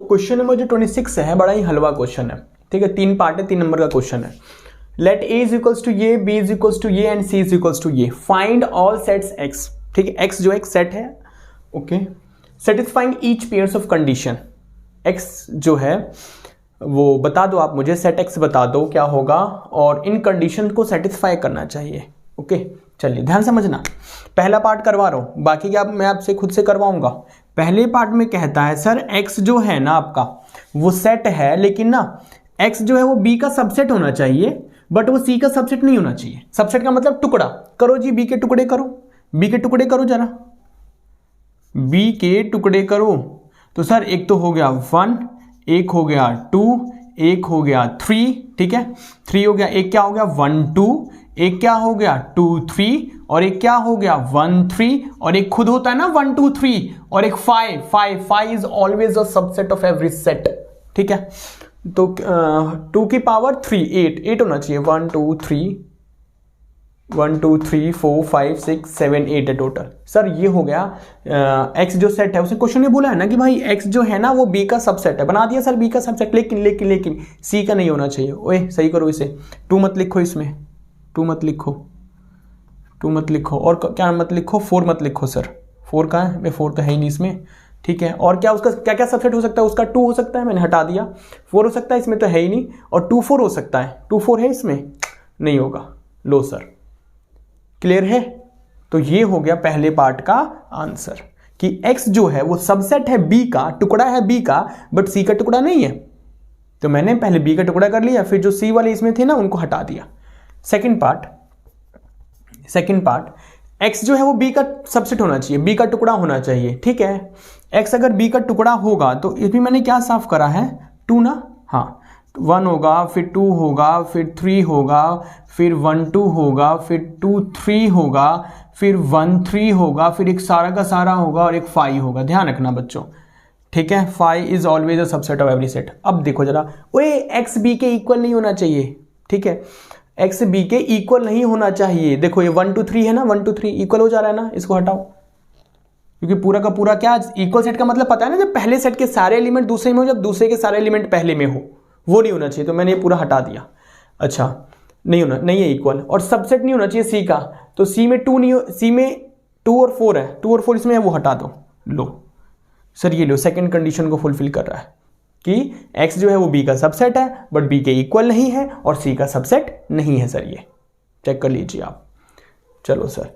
Question number जो 26 है बड़ा ही हलवा क्वेश्चन है, ठीक है। 3 पार्ट है, 3 नंबर का क्वेश्चन है। Let a is equals to ये, b इज इक्वल्स टू ये and c is equals to ये। फाइंड ऑल सेट्स x, ठीक है। x जो एक सेट है, okay, satisfying each pairs of condition. x जो है वो बता दो आप मुझे, सेट x बता दो क्या होगा, और इन कंडीशन को सेटिस्फाई करना चाहिए, ओके। चलिए ध्यान समझना, पहला पार्ट करवा रहा हूं, बाकी क्या मैं आपसे खुद से करवाऊंगा। पहले पार्ट में कहता है सर x जो है ना आपका वो सेट है, लेकिन ना x जो है वो b का सबसेट होना चाहिए, बट वो c का सबसेट नहीं होना चाहिए। सबसेट का मतलब टुकड़ा करो जी, b के टुकड़े करो, b के टुकड़े करो जरा, b के टुकड़े करो। तो सर एक तो हो गया 1, एक हो गया 2, एक हो गया 3, ठीक है। 3 हो गया, एक क्या हो गया 1 2, एक क्या हो गया 2 3, और एक क्या हो गया 1 3, और एक खुद होता है ना 1 2 3, और एक 5 is always a subset of every set, ठीक है। तो 2 की पावर 3 8 होना चाहिए। 1 2 3 4 5 6 7 8 है टोटल। सर ये हो गया x जो सेट है, उसने क्वेश्चन में बोला है ना कि भाई x जो है ना वो b का सबसेट है, बना दिया सर b का सबसेट, लेकिन c का नहीं होना चाहिए। ओए सही करो इसे, 2 मत लिखो इसमें, 2 मत लिखो, और क्या मत लिखो, 4 मत लिखो सर। 4 कहाँ है, 4 तो है ही नहीं इसमें, ठीक है। और क्या उसका क्या क्या सबसेट हो सकता है, उसका 2 हो सकता है, मैंने हटा दिया। 4 हो सकता है, इसमें तो है ही नहीं, और 2 4 हो सकता है, 2 4 है इसमें, नहीं होगा। लो सर, क्लियर है। तो ये हो गया पहले पार्ट का आंसर कि x जो है वो सबसेट है b का, टुकड़ा है b का, बट c का टुकड़ा नहीं है। तो मैंने पहले b का टुकड़ा कर लिया, फिर जो c वाले इसमें थे ना उनको हटा दिया। सेकंड पार्ट x जो है वो b का सबसेट होना चाहिए, b का टुकड़ा होना चाहिए, ठीक है। x अगर b का टुकड़ा होगा तो इसमें मैंने क्या साफ करा है, 2 ना, हाँ 1 होगा, फिर 2 होगा, फिर 3 होगा, फिर 1 2 होगा, फिर 2 3 होगा, फिर 1 3 होगा, फिर एक सारा का सारा होगा और एक 5 होगा। ध्यान रखना बच्चों, ठीक है। 5 is always a subset of every set. अब देखो जरा, ओए x b के इक्वल नहीं होना चाहिए, ठीक है। x b के इक्वल नहीं होना चाहिए। देखो ये 1 2 3 है ना, 1 2 3 इक्वल हो जा रहा है ना, इसको हटाओ, क्योंकि पूरा का पूरा क्या इक्वल सेट का मतलब पता है ना, जब पहले सेट के सारे एलिमेंट दूसरे में हो, जब दूसरे के सारे एलिमेंट पहले में हो, वो नहीं होना चाहिए। तो मैंने ये पूरा हटा दिया। अच्छा नहीं है इक्वल, और सबसेट नहीं होना चाहिए सी का, तो सी में 2 नहीं हो, सी में 2 और 4 है, 2 और 4 इसमें है, वो हटा दो। लो सर ये लो, सेकंड कंडीशन को फुलफिल कर रहा है कि x जो है वो b का सबसेट है, बट b के इक्वल नहीं है, और c का सबसेट नहीं है। सर ये चेक कर लीजिए आप। चलो सर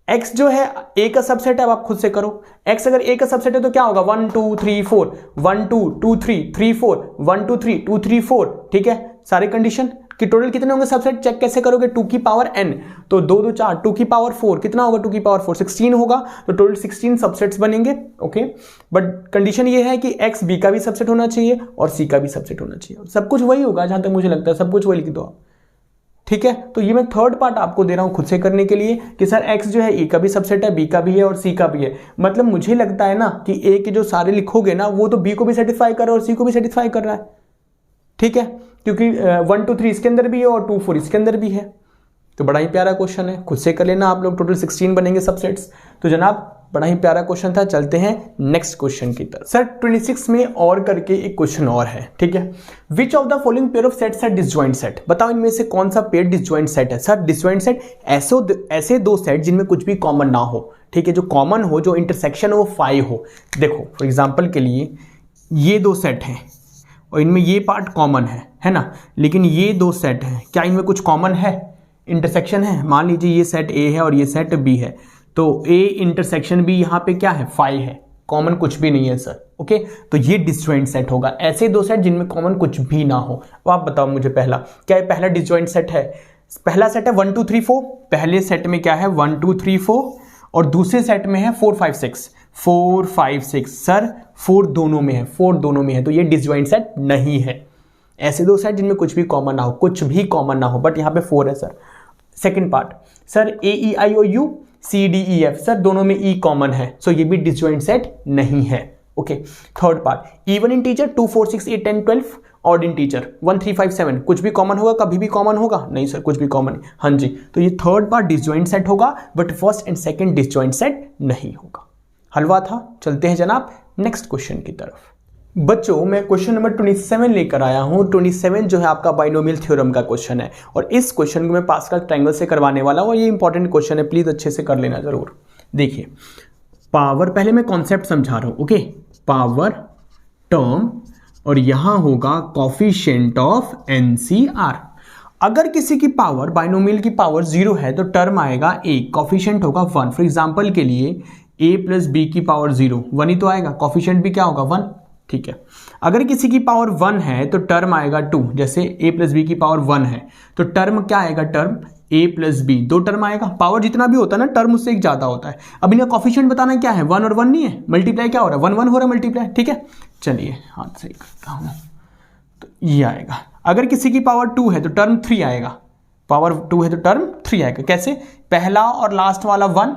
x जो है a का सबसेट है, अब आप खुद से करो। x अगर a का सबसेट है तो क्या होगा, 1 2 3 4, 1 2 2 3 3 4, 1 2 3 2 3 4, ठीक है। सारे कंडीशन कि टोटल कितने होंगे सबसेट, चेक कैसे करोगे, 2 की पावर n, तो 2 2 4, 2 की पावर 4 कितना होगा, 2 की पावर 4 16 होगा, तो टोटल 16 सबसेट्स बनेंगे, ओके। बट कंडीशन ये है कि x b का भी सबसेट होना चाहिए और c का भी सबसेट होना चाहिए। सब कुछ वही होगा जहां तक मुझे लगता है, सब कुछ वही लिख दो आप, ठीक है। तो ये मैं थर्ड पार्ट आपको दे रहा हूं खुद से करने के लिए कि सर x जो है a का भी सबसेट है, b का भी है और c का भी है। मतलब मुझे लगता है ना कि a के जो सारे लिखोगे ना वो तो b को भी सेटिस्फाई कर रहा है और c को भी सेटिस्फाई कर रहा है, ठीक है, क्योंकि 1 2 3 इसके अंदर भी है और 2 4 इसके अंदर भी है। तो बड़ा ही प्यारा क्वेश्चन है, खुद से कर लेना आप लोग। टोटल 16 बनेंगे सबसेट्स। तो जनाब बड़ा ही प्यारा क्वेश्चन था। चलते हैं नेक्स्ट क्वेश्चन की तरफ। सर 26 में और करके एक क्वेश्चन और है, ठीक है। Which of the following pair of sets are disjoint set. बताओ इनमें से कौन सा पेयर डिसजॉइंट सेट है। सर डिसजॉइंट सेट ऐसे 2 सेट जिनमें कुछ भी कॉमन ना हो, ठीक है, जो कॉमन हो, जो इंटरसेक्शन हो वो 5 हो। देखो फॉर एग्जाम्पल के लिए ये 2 सेट हैं और इनमें ये पार्ट कॉमन है ना, लेकिन ये 2 सेट हैं, क्या इनमें कुछ कॉमन है, इंटरसेक्शन है। मान लीजिए ये सेट A है और ये सेट B है, तो A इंटरसेक्शन B यहाँ पे क्या है 5 है, कॉमन कुछ भी नहीं है सर, ओके। तो ये डिसजॉइंट सेट होगा, ऐसे 2 सेट जिनमें कॉमन कुछ भी ना हो। अब आप बताओ मुझे पहला क्या है, पहला डिसजॉइंट सेट है, पहला सेट है 1 2 3 4, पहले सेट में क्या है 1 2 3 4 और दूसरे सेट में है 4 5 6 4 5 6। सर 4 दोनों में है, 4 दोनों में है, तो ये डिसजॉइंट सेट नहीं है। ऐसे 2 सेट जिनमें कुछ भी कॉमन ना हो, कुछ भी कॉमन ना हो, बट यहाँ पे 4 है sir. Second part sir A E I O U C D E F, sir दोनों में E कॉमन है, सो ये भी डिसजॉइंट सेट नहीं है, okay. Third part even integer 2 4 6 8 10 12, odd integer 1 3 5 7, कुछ भी कॉमन होगा, कभी भी कॉमन होगा, नहीं सर कुछ भी कॉमन नहीं। हाँ जी, तो ये थर्ड पार्ट डिसजॉइंट सेट होगा, but first and second disjoint set नहीं होगा। हलवा था। चलते हैं जनाब नेक्स्ट क्वेश्चन की तरफ। बच्चों मैं क्वेश्चन नंबर 27 लेकर आया हूं। 27 जो है आपका बाइनोमियल थ्योरम का क्वेश्चन है और इस क्वेश्चन को मैं पास्कल ट्रायंगल से करवाने वाला हूं और ये इंपॉर्टेंट क्वेश्चन है, प्लीज अच्छे से कर लेना जरूर। देखिए पावर, पहले मैं कॉन्सेप्ट समझा रहा हूं, ओके। पावर टर्म और यहां होगा कोफिशिएंट ऑफ NCR। अगर किसी की पावर, बाइनोमियल की पावर 0 है तो टर्म आएगा 1, कोफिशिएंट होगा 1। फॉर एग्जांपल के लिए a प्लस बी की पावर 0, 1 ही तो आएगा, कोफिशिएंट भी क्या होगा 1, ठीक है। अगर किसी की पावर 1 है तो टर्म आएगा 2, जैसे a प्लस बी की पावर 1 है तो टर्म क्या आएगा, term a plus B, 2 term आएगा। पावर जितना भी होता है ना टर्म उससे एक ज्यादा होता है। अब इनका कोफिशिएंट बताना क्या है, 1 और 1 नहीं है, मल्टीप्लाई क्या हो रहा है, 1 1 हो रहा है मल्टीप्लाई, ठीक है। चलिए हाथ सही करता हूं, तो ये आएगा। अगर किसी की पावर 2 है तो टर्म 3 आएगा, पावर 2 है तो टर्म 3 आएगा। कैसे, पहला और लास्ट वाला 1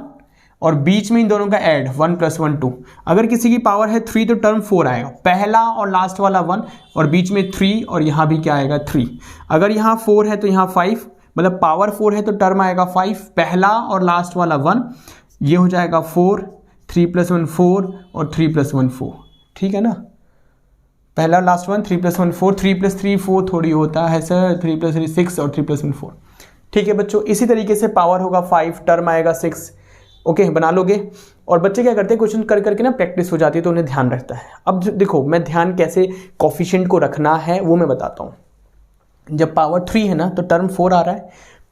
और बीच में इन दोनों का ऐड 1 + 1 2। अगर किसी की पावर है 3 तो टर्म 4 आएगा, पहला और लास्ट वाला 1 और बीच में 3 और यहां भी क्या आएगा 3। अगर यहां 4 है तो यहां 5, मतलब पावर 4 है तो टर्म आएगा 5, पहला और लास्ट वाला 1, ये हो जाएगा 4, 3 + 1 4 और 3 + 1 4, ठीक है ना। पहला लास्ट 1, 3 + 1 4, 3 + 3 4 थोड़ी होता है सर, 3 + 3 6 और 3 + 1 4, ठीक है बच्चों। इसी तरीके से पावर होगा 5, टर्म आएगा 6, ओके बना लोगे। और बच्चे क्या करते हैं, क्वेश्चन कर करके ना प्रैक्टिस हो जाती है तो उन्हें ध्यान रहता है। अब देखो मैं ध्यान कैसे कोफिशिएंट को रखना है वो मैं बताता हूं। जब पावर 3 है ना तो टर्म 4 आ रहा है,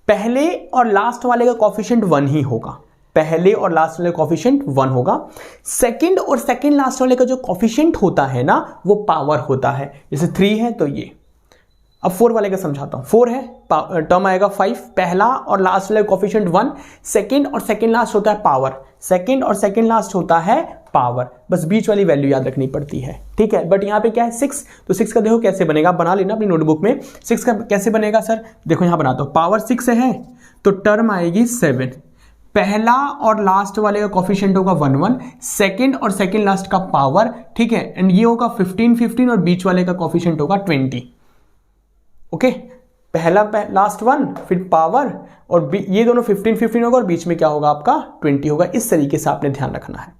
पहले और लास्ट वाले का कोफिशिएंट 1 ही होगा, पहले और लास्ट वाले का कोफिशिएंट 1 होगा। सेकंड और सेकंड लास्ट वाले का जो कोफिशिएंट होता है ना वो पावर होता है, जैसे 3 है तो ये। अब 4 वाले का समझाता हूं, 4 है, टर्म आएगा 5, पहला और लास्ट वाले कोफिशिएंट 1, सेकंड और सेकंड लास्ट होता है पावर, सेकंड और सेकंड लास्ट होता है पावर, बस बीच वाली वैल्यू याद रखनी पड़ती है, ठीक है। बट यहां पे क्या है 6, तो 6 का देखो कैसे बनेगा, आप बना लेना अपनी नोटबुक में। 6 का कैसे बनेगा सर, देखो यहां बनाता हूं, पावर 6 है तो टर्म आएगी 7, पहला और लास्ट वाले का कोफिशिएंट होगा 1 1, सेकंड और सेकंड लास्ट का पावर, ठीक है, एंड ये होगा 15 15 और बीच वाले का कोफिशिएंट होगा 20, ओके। पहला लास्ट 1 फिर पावर और ये दोनों 15 15 होगा और बीच में क्या होगा आपका 20 होगा। इस तरीके से आपने ध्यान रखना है,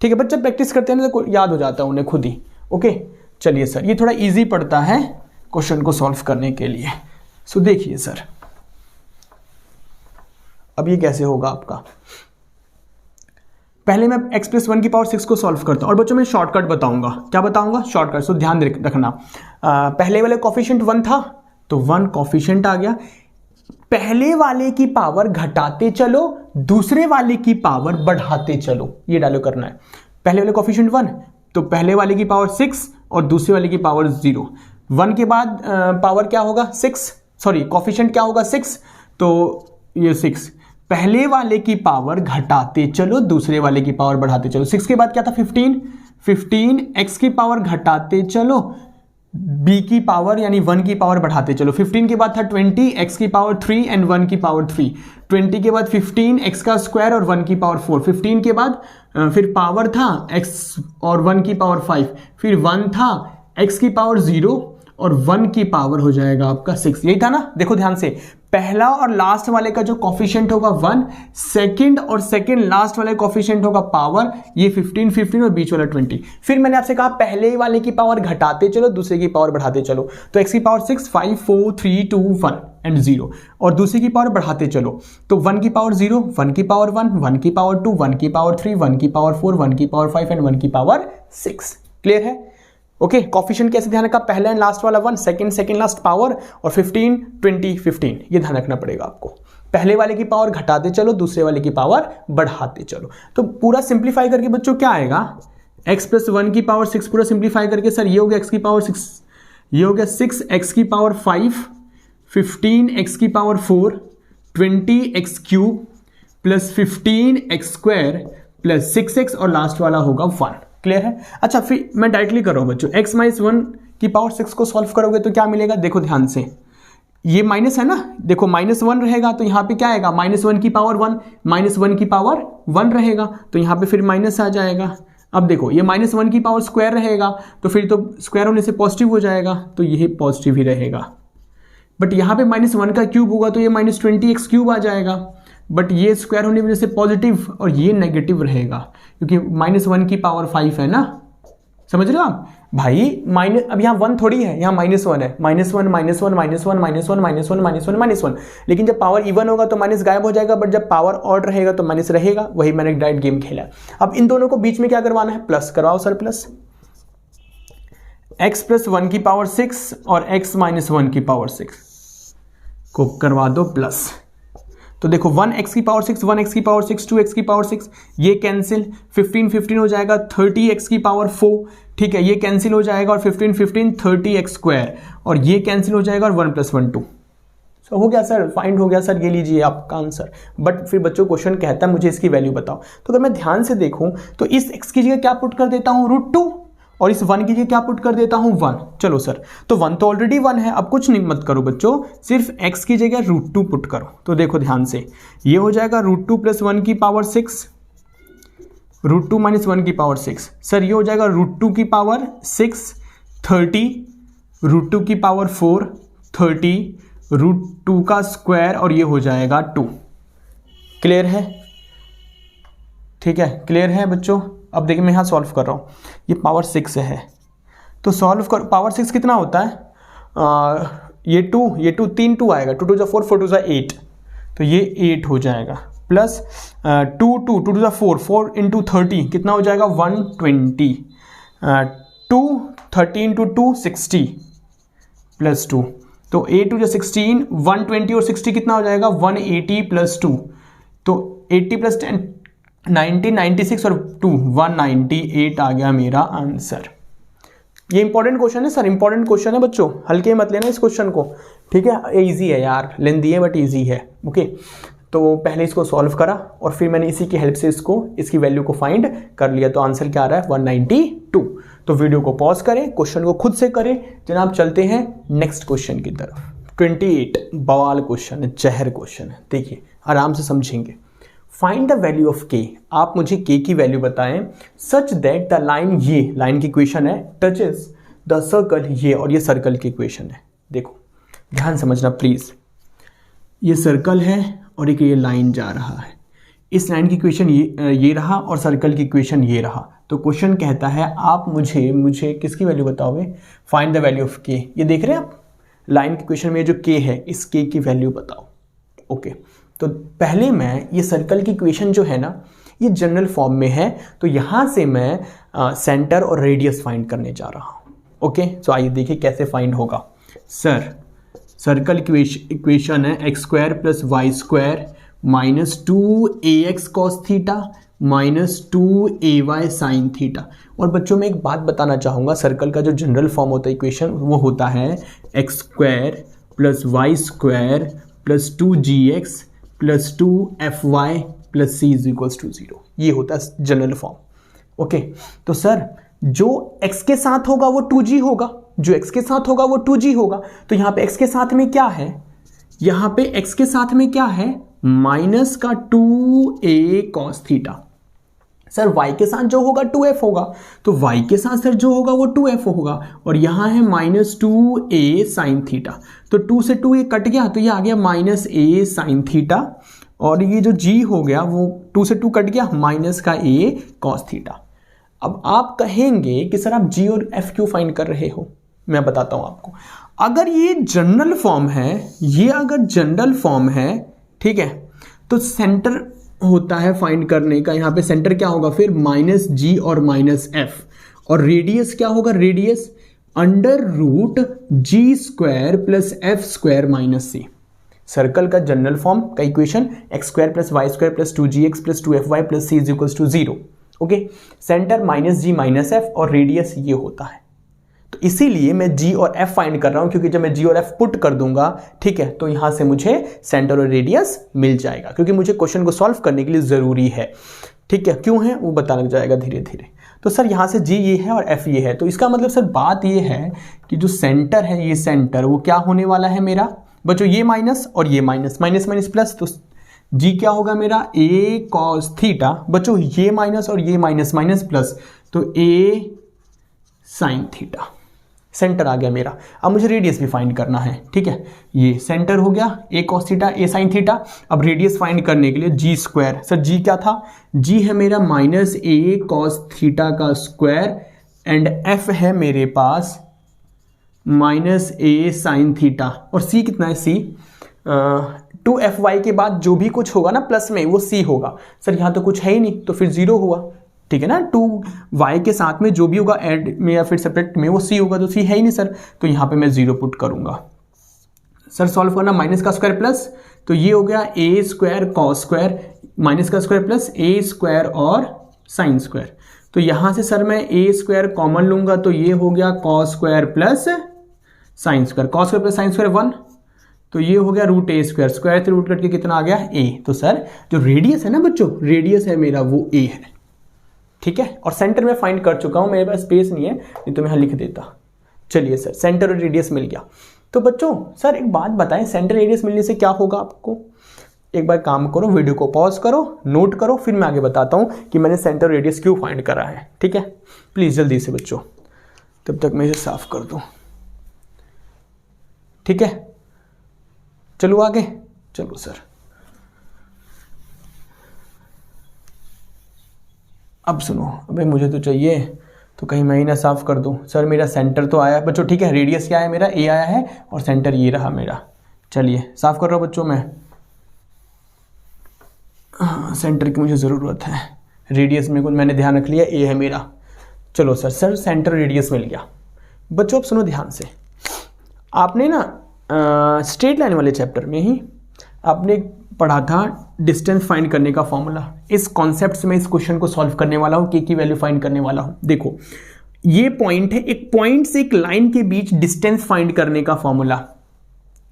ठीक है। बच्चे प्रैक्टिस करते हैं तो याद हो जाता है उन्हें खुद ही, ओके। चलिए सर ये थोड़ा इजी पड़ता है क्वेश्चन को सॉल्व करने के लिए। सो देखिए सर अब ये कैसे होगा आपका, पहले मैं x + 1 की पावर 6 को सॉल्व करता हूं और बच्चों मैं शॉर्टकट बताऊंगा, क्या बताऊंगा, शॉर्टकट। सो ध्यान रखना, पहले वाले कोफिशिएंट 1 था तो 1 कोफिशिएंट आ गया, पहले वाले की पावर घटाते चलो दूसरे वाले की पावर बढ़ाते चलो, ये डायलॉग करना है। पहले वाले कोफिशिएंट 1 तो पहले वाले की पावर 6 और दूसरे वाले की पावर 0। 1 के बाद पावर क्या होगा 6, सॉरी कोफिशिएंट क्या होगा 6, तो ये 6, पहले वाले की पावर घटाते चलो दूसरे वाले की पावर बढ़ाते चलो। 6 के बाद क्या था 15, 15 x की पावर घटाते चलो b की पावर यानी 1 की पावर बढ़ाते चलो। 15 के बाद था 20 x की पावर 3 एंड 1 की पावर 3, 20 के बाद 15 x का स्क्वायर और 1 की पावर 4, 15 के बाद फिर पावर था x और 1 की पावर 5, फिर 1 था x की पावर 0 और 1 की पावर हो जाएगा आपका 6, यही था ना। देखो ध्यान से, पहला और लास्ट वाले का जो कोफिशिएंट होगा 1, सेकंड और सेकंड लास्ट वाले कोफिशिएंट होगा पावर, ये 15 15 और बीच वाला 20। फिर मैंने आपसे कहा पहले वाले की पावर घटाते चलो दूसरे की पावर बढ़ाते चलो, तो x की पावर 6 5 4 3 2 1 एंड 0, और दूसरे की पावर बढ़ाते चलो तो 1 की पावर 0, 1 की पावर 1, 1 की पावर 2, 1 की पावर 3, 1 की पावर 4, 1 की पावर 5 एंड 1 की पावर 6। क्लियर है, ओके। कोफिशिएंट कैसे ध्यान रखा, पहला एंड लास्ट वाला 1, सेकंड लास्ट पावर और 15 20 15, ये ध्यान रखना पड़ेगा आपको। पहले वाले की पावर घटाते चलो दूसरे वाले की पावर बढ़ाते चलो। तो पूरा सिंप्लीफाई करके बच्चों क्या आएगा, x + 1 की पावर 6 पूरा सिंप्लीफाई करके सर ये हो गया x की पावर 6, ये हो गया 6x की पावर 5, 15x की power 4, 20x³ plus 15x² plus 6x और लास्ट वाला होगा 1। क्लियर है। अच्छा फिर मैं डायरेक्टली कर रहा हूं बच्चों, x - 1 की पावर 6 को सॉल्व करोगे तो क्या मिलेगा, देखो ध्यान से, ये माइनस है ना, देखो -1 रहेगा तो यहां पे क्या आएगा -1 की पावर 1, -1 की पावर 1 रहेगा तो यहां पे फिर माइनस आ जाएगा। अब देखो ये -1 की पावर स्क्वायर रहेगा तो फिर तो स्क्वायर होने से पॉजिटिव हो जाएगा तो ये पॉजिटिव ही रहेगा। बट यहां पे -1 का क्यूब होगा तो ये -20x³ आ जाएगा, बट ये स्क्वायर होने की वजह से पॉजिटिव और ये नेगेटिव रहेगा क्योंकि -1 की पावर 5 है ना, समझ रहे हो आप। भाई माइनस, अब यहाँ 1 थोड़ी है, यहाँ -1 है, -1 -1 -1 -1 -1 -1 -1, लेकिन जब पावर इवन होगा तो माइनस गायब हो जाएगा, बट जब पावर ऑड रहेगा तो माइनस रहेगा। वही मैंने डायरेक्ट गेम खेला। अब इन दोनों को बीच में क्या करवाना है, प्लस करवाओ सर। प्लस x + 1 की पावर 6 और x - 1 की पावर 6 को करवा दो प्लस। तो देखो 1x की पावर 6, 1x की पावर 6, 2x की पावर 6, ये कैंसिल, 15 15 हो जाएगा, 30x की पावर 4, ठीक है, ये कैंसिल हो जाएगा, और 15 15 30x², और ये कैंसिल हो जाएगा, और 1 + 1 2। तो हो गया सर, फाइंड हो गया सर, ये लीजिए आपका आंसर। बट फिर बच्चों क्वेश्चन कहता है मुझे इसकी वैल्यू बताओ। तो अगर मैं ध्यान से देखूं तो इस x की जगह क्या पुट कर देता हूं, √2, और इस 1 की जगह क्या पुट कर देता हूं, 1। चलो सर, तो 1 तो ऑलरेडी 1 है, अब कुछ नहीं मत करो बच्चों, सिर्फ x की जगह √2 पुट करो। तो देखो ध्यान से, ये हो जाएगा √2 + 1 की पावर 6, √2 - 1 की पावर 6। सर ये हो जाएगा √2 की पावर 6 30, √2 की पावर 4 30, √2 का स्क्वायर, और ये हो जाएगा 2। क्लियर है? ठीक है, क्लियर है बच्चों? अब देखिए मैं यहाँ सॉल्व कर रहा हूँ, ये पावर 6 है, तो सॉल्व कर, पावर 6 कितना होता है, ये 2 3 2 आएगा, 2 2 4 4 2 8, तो ये 8 हो जाएगा, प्लस 2 2 2 2 4 4 × 30 कितना हो जाएगा, 120, 2 30 × 2 60 प्लस 2, तो 8 2 16, 120 और 60 कितना हो जाएगा, 180 + 2, तो 80 + 10 90 96 और 2 198 आ गया मेरा आंसर। ये इंपॉर्टेंट क्वेश्चन है सर, इंपॉर्टेंट क्वेश्चन है बच्चों, हल्के मत लेना इस क्वेश्चन को, ठीक है, इजी है यार, लेंदी है बट इजी है। ओके, तो पहले इसको सॉल्व करा और फिर मैंने इसी की हेल्प से इसकी वैल्यू को फाइंड कर लिया, तो आंसर क्या आ रहा है, 192। तो वीडियो को पॉज करें, क्वेश्चन को खुद से करें। जनाब चलते हैं नेक्स्ट क्वेश्चन की तरफ। 28 बवाल क्वेश्चन है, जहर क्वेश्चन है, देखिए आराम से समझेंगे। Find the value of k, आप मुझे k की वैल्यू बताएं सच दैट द लाइन, ये लाइन की इक्वेशन है, टचेस द सर्कल, ये और ये सर्कल की इक्वेशन है। देखो ध्यान समझना प्लीज, ये सर्कल है और एक ये लाइन जा रहा है, इस लाइन की इक्वेशन ये रहा और सर्कल की इक्वेशन ये रहा। तो क्वेश्चन कहता है आप मुझे किसकी वैल्यू बताओगे, find the value of k। ये देख रहे हैं आप, लाइन की इक्वेशन में जो k है, इस k की वैल्यू बताओ। ओके, तो पहले मैं ये सर्कल की इक्वेशन जो है ना, ये जनरल फॉर्म में है, तो यहाँ से मैं सेंटर और रेडियस फाइंड करने जा रहा हूँ। ओके, तो आइए देखिए कैसे फाइंड होगा। सर सर्कल इक्वेशन है x² + y² - 2ax cos θ - 2ay sin θ। और बच्चों में एक बात बताना चाहूँगा, सर्कल का जो जनरल फॉर्म होता है इक्वेशन, वो होता है x² + y² + 2gx + 2fy + c = 0। ये होता है जनरल फॉर्म। ओके, तो सर जो x के साथ होगा वो 2g होगा, जो x के साथ होगा वो 2g होगा, तो यहाँ पे x के साथ में क्या है, यहाँ पे x के साथ में क्या है, -2a cos θ। सर y के साथ जो होगा 2f होगा, तो y के साथ सर जो होगा वो 2f होगा, और यहाँ है -2a sin θ, तो 2 से 2 ये कट गया, तो ये आ गया -a sin θ, और ये जो g हो गया वो 2 से 2 कट गया, -a cos θ। अब आप कहेंगे कि सर आप g और f क्यों फाइंड कर रहे हो, मैं बताता हूँ आपको। अगर ये जनरल फॉर्म है, ये अगर जनरल फॉर्म है, ठीक है, तो सेंटर होता है फाइंड करने का, यहाँ पे सेंटर क्या होगा फिर, -g और -f, और रेडियस क्या होगा, radius √g² + f² - c। Circle का जनरल फॉर्म का equation x² + y² + 2gx + 2fy + c = 0। Okay, centre -g -f और रेडियस ये होता है, तो इसीलिए मैं g और f फाइंड कर रहा हूं, क्योंकि जब मैं g और f पुट कर दूंगा, ठीक है, तो यहां से मुझे सेंटर और रेडियस मिल जाएगा, क्योंकि मुझे क्वेश्चन को सॉल्व करने के लिए जरूरी है। ठीक है, क्यों है वो बता लग जाएगा धीरे धीरे। तो सर यहाँ से g ये है और f ये है, तो इसका मतलब सर बात ये है कि जो सेंटर है, ये सेंटर वो क्या होने वाला है मेरा बच्चों, ये माइनस और ये माइनस, माइनस माइनस प्लस, तो g क्या होगा मेरा, a cos θ। बच्चों ये माइनस और ये माइनस, माइनस प्लस, तो a sin θ। सेंटर आ गया मेरा। अब मुझे रेडियस भी फाइंड करना है, ठीक है, ये सेंटर हो गया a cos θ a sin θ। अब रेडियस फाइंड करने के लिए g स्क्वायर, सर g क्या था, g है मेरा -a cos θ का स्क्वायर एंड एफ है मेरे पास माइनस ए साइन थीटा, और सी कितना है, सी 2fy के बाद जो भी कुछ होगा ना प्लस में वो c होगा। सर यहाँ तो कुछ है ही नहीं तो फिर 0 हुआ, ठीक है ना। 2y के साथ में जो भी होगा ऐड में या फिर सेपरेट में वो c होगा, तो c है ही नहीं सर, तो यहाँ पे मैं 0 पुट करूँगा। सर सॉल्व करना, माइनस का स्क्वायर प्लस, तो ये हो गया ए स्क्वायर कॉस स्क्वायर माइनस का स्क्वायर प्लस ए स्क्वायर और साइन स्क्वायर। तो यहाँ से सर मैं ए स्क्वायर कॉमन लूँगा, तो ये हो गया cos square plus sine square, cos square plus sine square 1, तो ये हो गया रूट ए स्क्वायर, स्क्वायर से रूट कट के कितना आ गया a। तो सर जो रेडियस है ना बच्चों, रेडियस है मेरा वो a है, ठीक है। और सेंटर में फाइंड कर चुका हूं, मेरे पास स्पेस नहीं है, नहीं तो मैं यहाँ लिख देता। चलिए सर सेंटर और रेडियस मिल गया। तो बच्चों सर एक बात बताएं, सेंटर रेडियस मिलने से क्या होगा आपको, एक बार काम करो, वीडियो को पॉज करो, नोट करो, फिर मैं आगे बताता हूँ कि मैंने सेंटर रेडियस क्यों फाइंड करा है, ठीक है। प्लीज़ जल्दी से बच्चों, तब तक मैं इसे साफ कर दूँ, ठीक है। चलो आगे, चलो सर अब सुनो, अबे मुझे तो चाहिए तो कहीं मैं ही ना साफ कर दूं। सर मेरा सेंटर तो आया बच्चों, ठीक है, रेडियस क्या है मेरा a आया है और सेंटर ये रहा मेरा। चलिए साफ कर रहा हूं बच्चों मैं, सेंटर की मुझे ज़रूरत है, रेडियस में को मैंने ध्यान रख लिया a है मेरा। चलो सर सेंटर रेडियस मिल गया। बच्चों अब सुनो ध्यान से, आपने ना स्ट्रेट लाइन वाले चैप्टर में ही आपने पढ़ा था डिस्टेंस फाइंड करने का फॉर्मूला। इस कॉन्सेप्ट से मैं इस क्वेश्चन को सॉल्व करने वाला हूँ, के की वैल्यू फाइंड करने वाला हूँ। देखो ये पॉइंट है, एक पॉइंट से एक लाइन के बीच डिस्टेंस फाइंड करने का फॉर्मूला,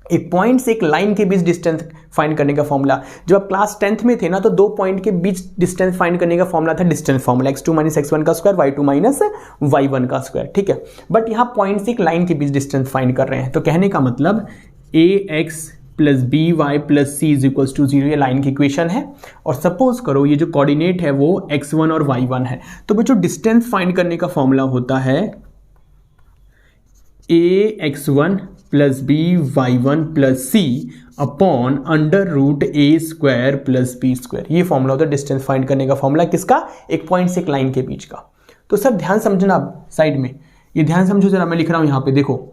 एक पॉइंट से एक लाइन के बीच डिस्टेंस फाइंड करने का फॉर्मूला। जब आप क्लास 10th में थे ना, तो दो पॉइंट के बीच डिस्टेंस फाइंड करने का फॉर्मूला था distance formula, x2 minus x1 का स्क्वायर y2 माइनस y1 का स्क्वायर, ठीक है। बट यहाँ पॉइंट से एक लाइन के बीच डिस्टेंस फाइंड कर रहे हैं, तो कहने का मतलब ax plus B Y plus C is equals to 0, ये लाइन की इक्वेशन है। और सपोज करो ये जो कोऑर्डिनेट है वो x1 और y1 है, तो बच्चों डिस्टेंस फाइंड करने का फॉर्मूला होता है ax1 plus B y1 plus C upon under root A square plus B square. ये फॉर्मूला होता है डिस्टेंस फाइंड करने का फॉर्मूला, किसका, एक पॉइंट से एक लाइन के बीच का। तो सर ध्यान समझना, आप साइड में ये ध्यान समझो जरा, मैं लिख रहा हूं यहाँ पे, देखो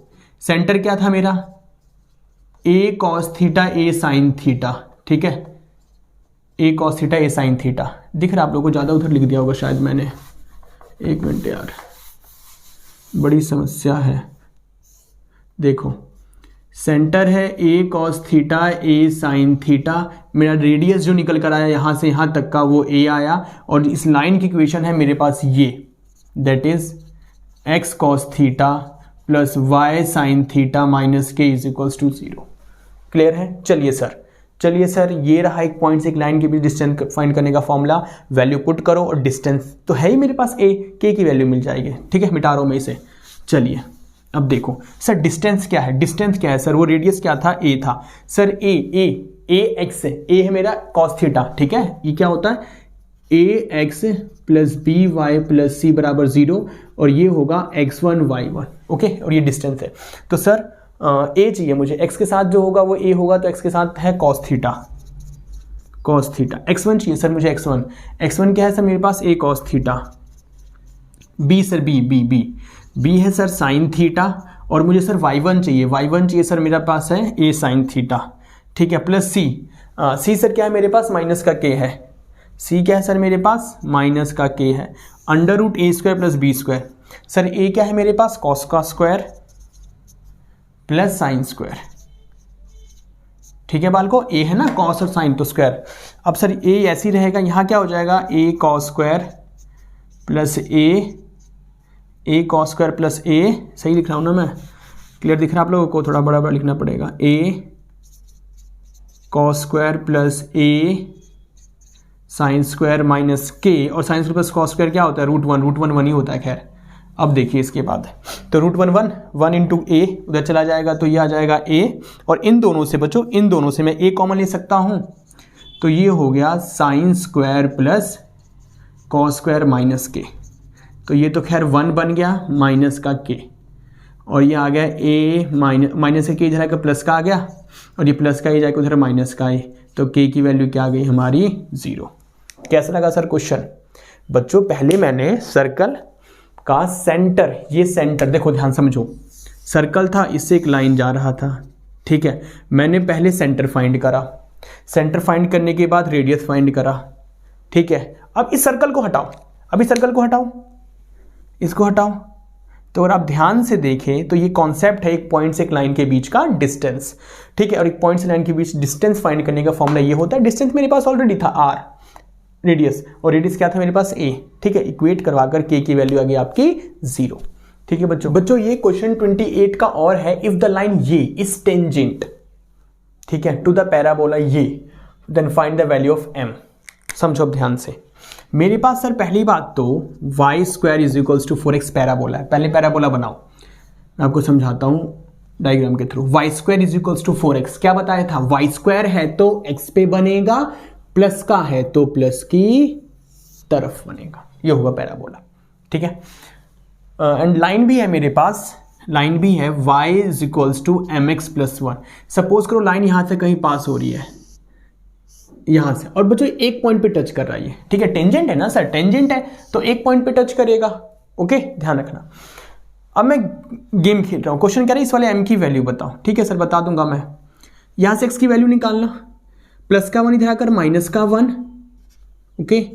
सेंटर क्या था मेरा, a cos theta a sin theta, ठीक है, a cos theta a sin theta. दिख रहा है आप लोगों को, ज़्यादा उधर लिख दिया होगा शायद मैंने, एक मिनट यार बड़ी समस्या है। देखो सेंटर है a cos theta a sin theta, मेरा रेडियस जो निकल कर आया यहाँ से यहाँ तक का वो a आया, और इस लाइन की इक्वेशन है मेरे पास ये, that is x cos theta plus y sin theta minus k is equals to 0। Clear है। चलिए सर ये रहा एक पॉइंट से एक लाइन के बीच डिस्टेंस फाइंड करने का फॉर्मूला, वैल्यू पुट करो और डिस्टेंस तो है ही मेरे पास a, k की वैल्यू मिल जाएगी, ठीक है, मिटा रहा हूं मैं इसे। चलिए अब देखो सर डिस्टेंस क्या है, डिस्टेंस क्या है सर, वो रेडियस क्या था, a था सर, a x है मेरा cos थीटा, ठीक है, ये क्या होता है ax plus B Y plus C बराबर 0, और ये होगा x1 y1, ओके, और ये डिस्टेंस है। तो सर a चाहिए मुझे, x के साथ जो होगा वो a होगा, तो x के साथ है cos थीटा, x1 चाहिए सर मुझे, x1 क्या है सर मेरे पास, a cos theta, b sir b है सर sin थीटा, और मुझे सर y1 चाहिए सर मेरे पास है a sin थीटा, ठीक है, प्लस c सर क्या है मेरे पास, माइनस का k है, c क्या है सर मेरे पास, माइनस का k है, under root A square plus B square. Sir a क्या है मेरे पास, cos का स्क्वायर प्लस साइन स्क्वायर, ठीक है बालको, a है ना cos और sin तो स्क्वायर। अब सर a ऐसी रहेगा, यहाँ क्या हो जाएगा, a cos square plus a cos square plus a, सही लिख रहा हूँ ना मैं, क्लियर दिख रहा है आप लोगों को, थोड़ा बड़ा बड़ा लिखना पड़ेगा, a cos square plus a sine square minus k, और sine square plus cos square क्या होता है, रूट वन 1 ही होता है। खैर अब देखिए इसके बाद, तो रूट 1 इंटू a उधर चला जाएगा, तो ये आ जाएगा a, और इन दोनों से बच्चों, इन दोनों से मैं a कॉमन ले सकता हूँ, तो ये हो गया sine square plus cos square minus k, तो ये तो खैर 1 बन गया माइनस का k, और ये आ गया a माइनस का k इधर आकर प्लस का आ गया, और ये प्लस का ही जाएगा उधर माइनस का a, तो k की वैल्यू क्या आ गई हमारी 0। कैसा लगा सर क्वेश्चन बच्चों, पहले मैंने सर्कल का सेंटर, ये सेंटर देखो ध्यान समझो, सर्कल था, इससे एक लाइन जा रहा था, ठीक है। मैंने पहले सेंटर फाइंड करा, सेंटर फाइंड करने के बाद रेडियस फाइंड करा, ठीक है। अब इस सर्कल को हटाओ, अब इस सर्कल को हटाओ, इसको हटाओ। तो अगर आप ध्यान से देखें तो ये कॉन्सेप्ट है एक पॉइंट से एक लाइन के बीच का डिस्टेंस, ठीक है। और एक पॉइंट से लाइन के बीच डिस्टेंस फाइंड करने का फॉर्मूला ये होता है, डिस्टेंस मेरे पास ऑलरेडी था r, रेडियस, और रेडियस क्या था मेरे पास a, ठीक है। इक्वेट करवाकर k की वैल्यू आ गई आपकी 0, ठीक है बच्चों ये क्वेश्चन 28 का और है, इफ द लाइन ये इज टेंजेंट, ठीक है, टू द पैराबोला ये, then find the value of m। समझो अब ध्यान से, मेरे पास सर पहली बात तो y square is equals to 4x parabola है। पहले पैराबोला बनाओ, मैं आपको समझाता हूं डायग्राम के through. y square is equals to 4x, क्या बताया था, y स्क्वायर है तो x पे बनेगा, प्लस का है तो प्लस की तरफ बनेगा, ये होगा पैराबोला, ठीक है। एंड लाइन भी है मेरे पास, लाइन भी है y is equals to mx plus 1। Suppose करो लाइन यहां से कहीं पास हो रही है, यहां से, और बच्चों एक पॉइंट पे टच कर रहा है, ठीक है। टेंजेंट है ना सर, टेंजेंट है तो एक पॉइंट पे टच करेगा, ओके, ध्यान रखना। अब मैं गेम खेल रहा हूं, क्वेश्चन कह रहा है इस वाले m की वैल्यू बताओ, ठीक है सर बता दूंगा मैं। यहां से x की वैल्यू निकालना, प्लस का 1 इधर आकर माइनस का 1, ओके,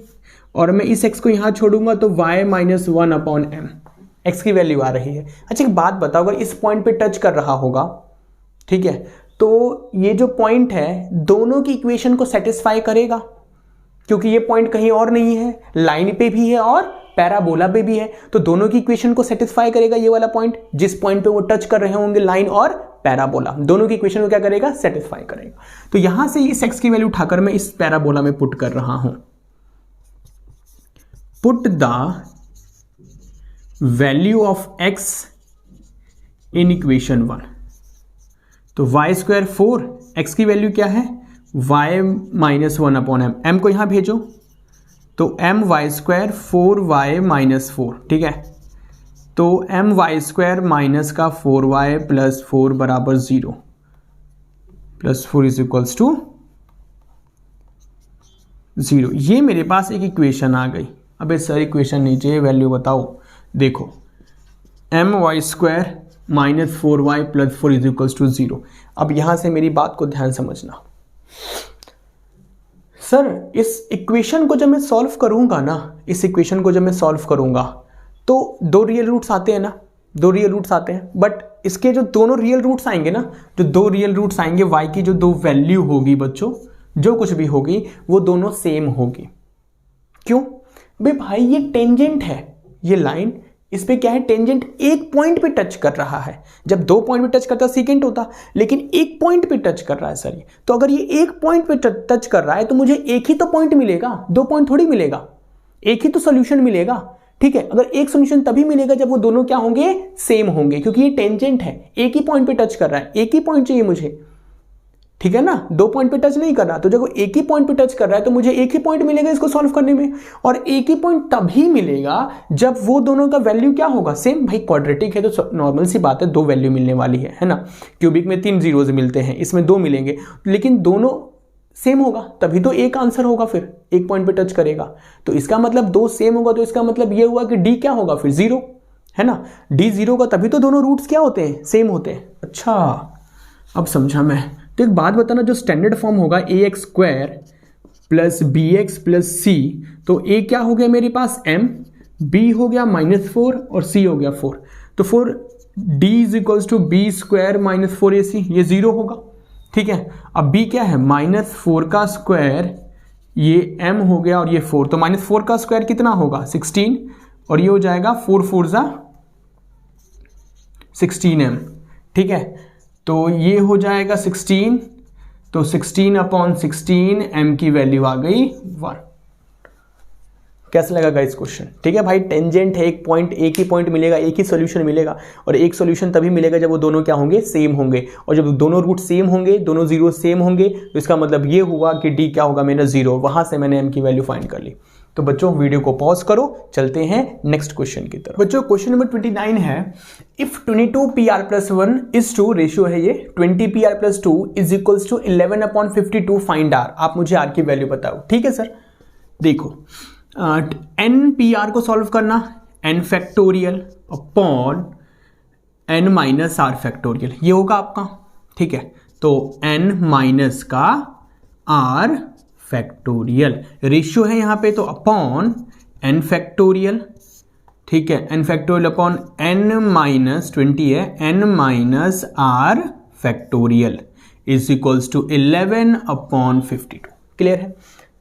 और मैं इस x को यहां छोड़ूंगा तो y minus 1 upon m, x की वैल्यू आ रही है। अच्छा एक बात बताओ, अगर इस पॉइंट पे टच कर रहा होगा, ठीक है, तो ये जो पॉइंट है दोनों की इक्वेशन को सेटिस्फाई करेगा, क्योंकि ये पॉइंट कहीं और नहीं है, लाइन पे भी है और पैराबोला पे भी है, तो दोनों की इक्वेशन को सेटिस्फाई करेगा ये वाला पॉइंट, जिस पॉइंट पे वो टच कर रहे होंगे लाइन और पैराबोला, दोनों की इक्वेशन को क्या करेगा, सेटिस्फाई करेगा। तो यहां से इस x की वैल्यू उठाकर मैं इस पैराबोला में पुट कर रहा हूं, put the value of x in equation 1। तो y स्क्वायर 4, x की वैल्यू क्या है, y minus 1 upon m, m को यहां भेजो तो m y square 4y minus 4, ठीक है। तो m y स्क्वायर माइनस का 4y प्लस 4 बराबर 0, प्लस 4 इज इक्वल्स टू 0। ये मेरे पास एक इक्वेशन आ गई। अब सर इक्वेशन नीचे वैल्यू बताओ, देखो m y square minus 4y plus 4 is equals to 0। अब यहां से मेरी बात को ध्यान समझना सर, इस इक्वेशन को जब मैं सॉल्व करूंगा ना, इस इक्वेशन को जब मैं सॉल्व करूंगा तो दो रियल रूट्स आते हैं ना, दो रियल रूट्स आते हैं, बट इसके जो दोनों रियल रूट्स आएंगे ना, जो दो रियल रूट्स आएंगे, y की जो दो वैल्यू होगी बच्चों, जो कुछ भी होगी वो दोनों सेम होगी। क्यों बे भाई, ये टेंजेंट है, ये लाइन इस पे क्या है, टेंजेंट एक पॉइंट पे टच कर रहा है। जब दो पॉइंट पे टच करता सेकेंड होता, लेकिन एक पॉइंट पे टच कर रहा है सर ये। तो अगर ये एक पॉइंट पे टच कर रहा है तो मुझे एक ही तो पॉइंट मिलेगा, दो पॉइंट थोड़ी मिलेगा, एक ही तो सोल्यूशन मिलेगा, ठीक है। अगर एक सोल्यूशन तभी मिलेगा जब वो दोनों क्या होंगे, सेम होंगे, क्योंकि ये टेंजेंट है, एक ही पॉइंट पे टच कर रहा है, एक ही पॉइंट चाहिए मुझे, ठीक है ना, दो पॉइंट पे टच नहीं कर रहा। तो जब वो एक ही पॉइंट पे टच कर रहा है तो मुझे एक ही पॉइंट मिलेगा इसको सॉल्व करने में, और एक ही पॉइंट तभी मिलेगा जब वो दोनों का वैल्यू क्या होगा, सेम। भाई क्वाड्रेटिक है तो नॉर्मल सी बात है, दो वैल्यू मिलने वाली है ना। क्यूबिक में 3 जीरोज मिलते हैं, इसमें 2 मिलेंगे, लेकिन दोनों सेम होगा तभी तो एक आंसर होगा, फिर एक पॉइंट पे टच करेगा तो इसका मतलब दो सेम होगा, तो इसका मतलब ये हुआ कि डी क्या होगा फिर, 0 है ना। डी 0 का तभी तो दोनों रूट्स क्या होते हैं, सेम होते हैं। अच्छा अब समझा मैं। तो एक बात बताना, जो स्टैंडर्ड फॉर्म होगा ax square plus bx plus c, तो a क्या हो गया मेरे पास m, b हो गया -4 और c हो गया 4। तो 4d is equals to B square minus 4ac, ये 0 होगा, ठीक है। अब b क्या है, -4 का स्क्वायर, ये m हो गया और ये 4, तो -4 का स्क्वायर कितना होगा 16, और ये हो जाएगा 4 4 जा 16m, ठीक है। तो ये हो जाएगा 16, तो 16 अपॉन 16 m की वैल्यू आ गई 1। कैसा लगा गाइस क्वेश्चन, ठीक है भाई। टेंजेंट है, एक पॉइंट, एक ही पॉइंट मिलेगा, एक ही सॉल्यूशन मिलेगा, और एक सॉल्यूशन तभी मिलेगा जब वो दोनों क्या होंगे, सेम होंगे। और जब दोनों रूट सेम होंगे, दोनों जीरो सेम होंगे, तो इसका मतलब ये हुआ कि डी क्या होगा मेरा 0। वहां से मैंने m की वैल्यू फाइंड कर ली। तो बच्चों वीडियो को पॉज करो, चलते हैं नेक्स्ट क्वेश्चन की तरफ। बच्चों क्वेश्चन नंबर 29 है, if 22 PR plus 1 is to, ratio है ये 20 PR plus 2 is equals to 11 upon 52, find r। आप मुझे r की वैल्यू बताओ, ठीक है सर। देखो n PR को सॉल्व करना, n factorial upon n minus r factorial, ये होगा आपका, ठीक है। तो n माइनस का r फैक्टोरियल रेशियो है यहाँ पे, तो अपॉन n फैक्टोरियल, ठीक है, n factorial upon n minus 20 है, n minus r factorial is equals to 11 upon 52। Clear है?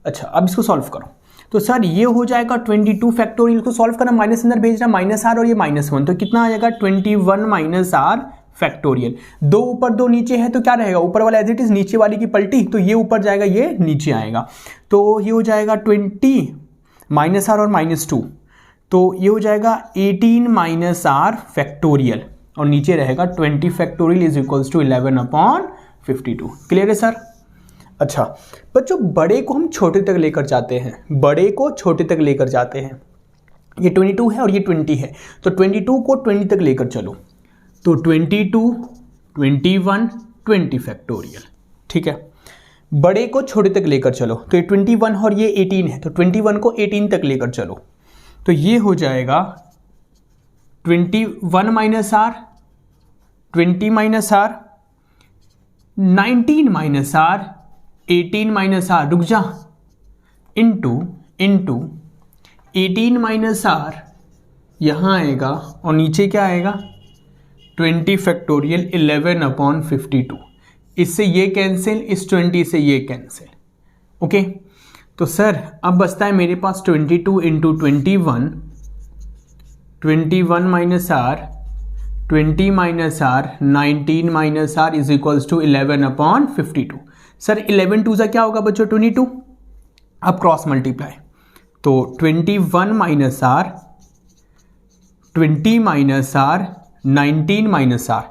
अच्छा, अब इसको सॉल्व करो। तो सर ये हो जाएगा 22 फैक्टोरियल को सॉल्व करना, माइनस अंदर भेजना, माइनस आर और ये -1, तो कितना आ जाएगा 21 माइनस आर फैक्टोरियल। दो ऊपर दो नीचे है तो क्या रहेगा, ऊपर वाला एज इट इज, नीचे वाली की पलटी, तो ये ऊपर जाएगा ये नीचे आएगा, तो ये हो जाएगा 20 माइनस आर और -2, तो ये हो जाएगा 18 माइनस आर फैक्टोरियल और नीचे रहेगा 20 factorial is equals to 11 upon 52। Clear है सर? अच्छा बच्चों, बड़े को हम छोटे तक लेकर जाते हैं, बड़े को छोटे तक लेकर जाते हैं। ये 22 है और ये 20 है, तो 22 को 20 तक लेकर चलो, तो 22 21 20 फैक्टोरियल, ठीक है। बड़े को छोटे तक लेकर चलो, तो ये 21 और ये 18 है, तो 21 को 18 तक लेकर चलो, तो ये हो जाएगा 21 minus R, 20 minus R, 19 minus R, 18 minus R, रुक जा, इंटू 18 माइनस आर यहाँ आएगा और नीचे क्या आएगा 20 फैक्टोरियल 11 अपॉन 52। इससे ये कैंसिल, इस 20 से ये कैंसिल, ओके। तो सर अब बचता है मेरे पास 22 into 21, 21 minus R, 20 minus R, 19 minus R is equals to 11 upon 52। Sir 11 टू सा क्या होगा बच्चों 22, अब क्रॉस मल्टीप्लाई, तो 21 minus R, 20 minus R, 19 minus R,